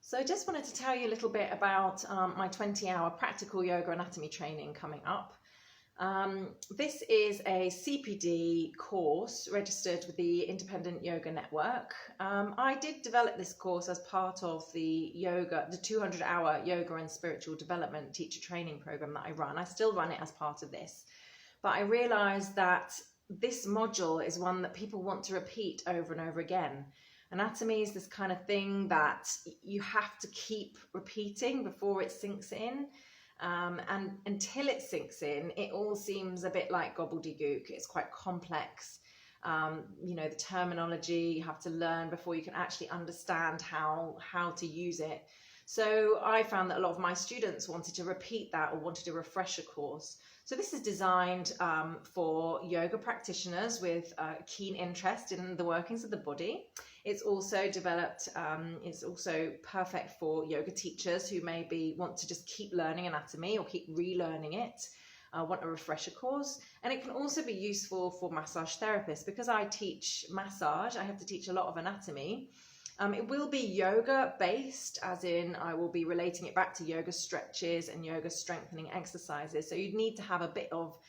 So I just wanted to tell you a little bit about my 20-hour practical yoga anatomy training coming up. This is a CPD course registered with the Independent Yoga Network. I did develop this course as part of the 200-hour yoga and spiritual development teacher training program that I run. I still run it as part of this, but I realized that this module is one that people want to repeat over and over again. Anatomy is this kind of thing that you have to keep repeating before it sinks in. And until it sinks in, it all seems a bit like gobbledygook. It's quite complex. The terminology you have to learn before you can actually understand how to use it. So I found that a lot of my students wanted to repeat that or wanted a refresher course. So this is designed for yoga practitioners with a keen interest in the workings of the body. It's also developed, it's also perfect for yoga teachers who maybe want to just keep learning anatomy or keep relearning it, want a refresher course. And it can also be useful for massage therapists. Because I teach massage, I have to teach a lot of anatomy. It will be yoga based, as in I will be relating it back to yoga stretches and yoga strengthening exercises. So you'd need to have a bit of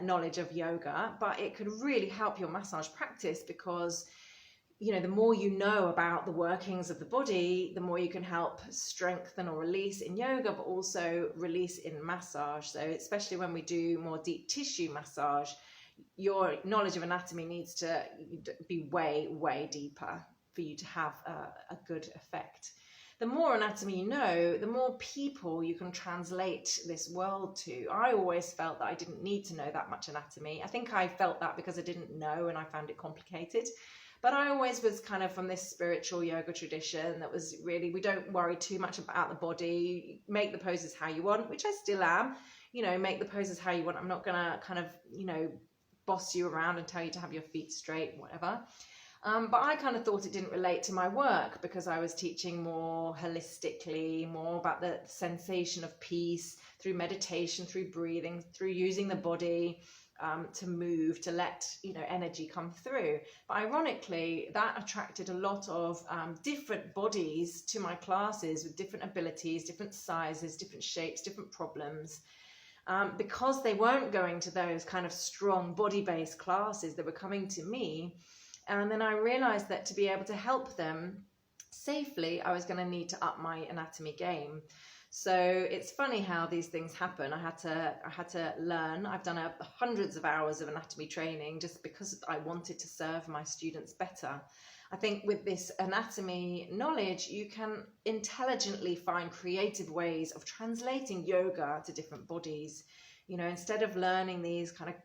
knowledge of yoga, but it could really help your massage practice because, the more you know about the workings of the body, the more you can help strengthen or release in yoga, but also release in massage. So especially when we do more deep tissue massage, your knowledge of anatomy needs to be way, way deeper for you to have a good effect. The more anatomy you know, the more people you can translate this world to. I always felt that I didn't need to know that much anatomy. I think I felt that because I didn't know and I found it complicated. But I always was kind of from this spiritual yoga tradition that was really, we don't worry too much about the body, make the poses how you want, which I still am, make the poses how you want. I'm not gonna kind of, boss you around and tell you to have your feet straight, whatever. But I kind of thought it didn't relate to my work because I was teaching more holistically, more about the sensation of peace through meditation, through breathing, through using the body to move, to let energy come through. But ironically, that attracted a lot of different bodies to my classes with different abilities, different sizes, different shapes, different problems. Because they weren't going to those kind of strong body-based classes, they were coming to me. And then I realized that to be able to help them safely, I was going to need to up my anatomy game. So it's funny how these things happen. I had to learn. I've done hundreds of hours of anatomy training just because I wanted to serve my students better. I think with this anatomy knowledge, you can intelligently find creative ways of translating yoga to different bodies. Instead of learning these kind of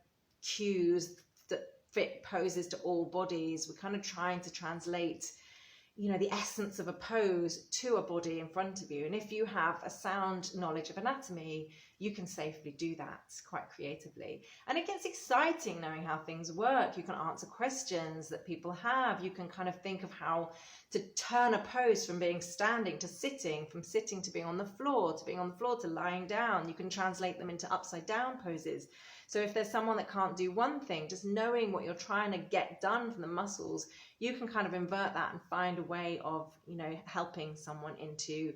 cues that fit poses to all bodies, we're kind of trying to translate the essence of a pose to a body in front of you. And if you have a sound knowledge of anatomy, you can safely do that quite creatively. And it gets exciting knowing how things work. You can answer questions that people have. You can kind of think of how to turn a pose from being standing to sitting, from sitting to being on the floor, to being on the floor to lying down. You can translate them into upside down poses. So if there's someone that can't do one thing, just knowing what you're trying to get done from the muscles, you can kind of invert that and find a way of, helping someone into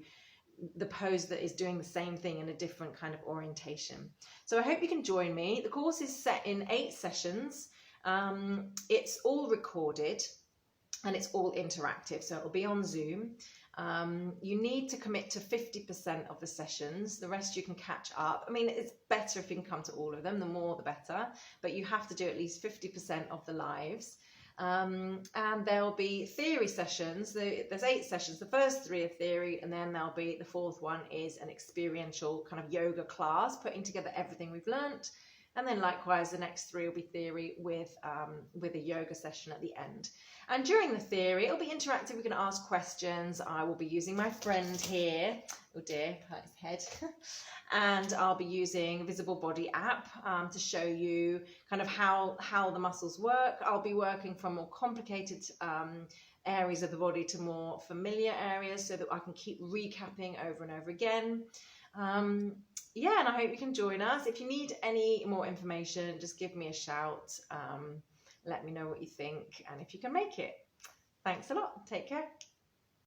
the pose that is doing the same thing in a different kind of orientation. So I hope you can join me. The course is set in 8 sessions. It's all recorded and it's all interactive. So it'll be on Zoom. You need to commit to 50% of the sessions. The rest you can catch up. I mean, it's better if you can come to all of them, the more the better, but you have to do at least 50% of the lives. And there'll be theory sessions. There's 8 sessions. The first 3 are theory, and then there'll be the 4th one is an experiential kind of yoga class, putting together everything we've learnt. And then likewise, the next 3 will be theory with a yoga session at the end. And during the theory, it'll be interactive. We can ask questions. I will be using my friend here. Oh dear, hurt his head. And I'll be using Visible Body app to show you kind of how the muscles work. I'll be working from more complicated areas of the body to more familiar areas so that I can keep recapping over and over again. And I hope you can join us. If you need any more information, just give me a shout. Let me know what you think and if you can make it. Thanks a lot. Take care.